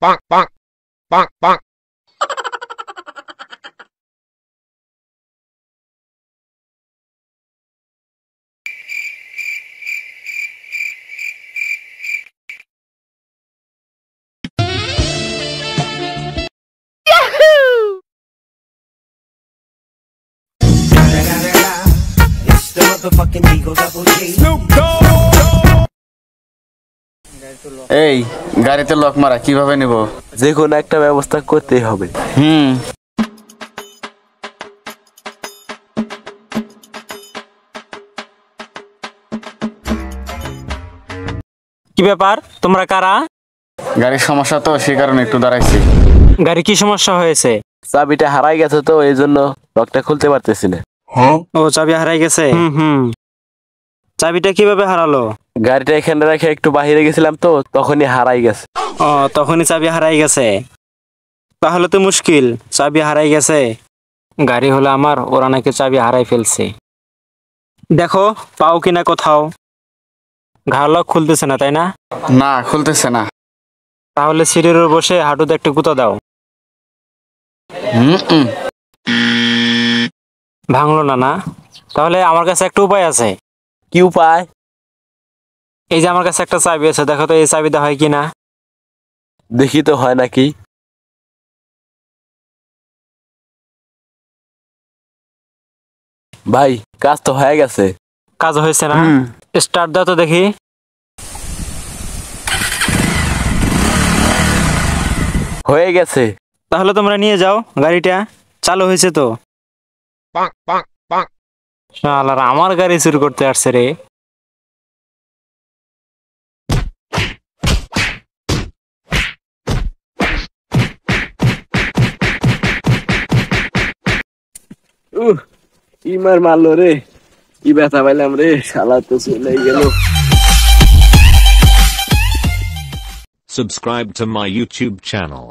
bonk, bonk, bonk, bonk. It's the motherfucking Eagle Double G. Snoop Dogg. এই গাড়িতে lock মারা কিভাবে নিব? যে কোনো একটা ব্যবস্থা করতেই হবে। কি ব্যাপার, তোমরা কারা? গাড়ির সমস্যা তো, সেই কারণে একটু দাঁড়াইছি। গাড়ি কি সমস্যা হয়েছে? চাবিটা হারাই গেছে তো এই জন্য লকটা খুলতে পারতেছি না। ও, চাবি হারাই গেছে। চাবিটা কিভাবে হারালো? গাড়িটা এখানে রেখে একটু বাইরে গেছিলাম তো তখনই হারাই গেছে। ও, তখনই চাবি হারাই গেছে। তাহলে তো মুশকিল, চাবি হারাই গেছে। গাড়ি হলো আমার, ওরা নাকি চাবি হারাই ফেলছে। দেখো পাও কিনা কোথাও। ঘাড় লক খুলতেছে না, তাই না? না, খুলতেছে না। তাহলে সিঁড়ির উপর বসে হাঁটুতে একটু গুঁতো দাও। ভাঙলো না? না, তাহলে আমার কাছে একটা উপায় আছে। কি উপায়? এই যে আমার কাছে একটা চাবি আছে, দেখো তো এই চাবিটা হয় কিনা। দেখি তো হয় নাকি। ভাই, কাজ তো হয়ে গেছে। কাজ হয়েছে না? স্টার্ট দাও তো দেখি। হয়ে গেছে। তাহলে তোমরা নিয়ে যাও গাড়িটা, চালু হয়েছে তো। Bonk, bonk, bonk. শালারা আমার গাড়ি চুরি করতে আসছে রে। কি মার মারলো রে, কি ব্যথা পাইলাম রে, শালা তো চলে গেল। Subscribe to my YouTube channel.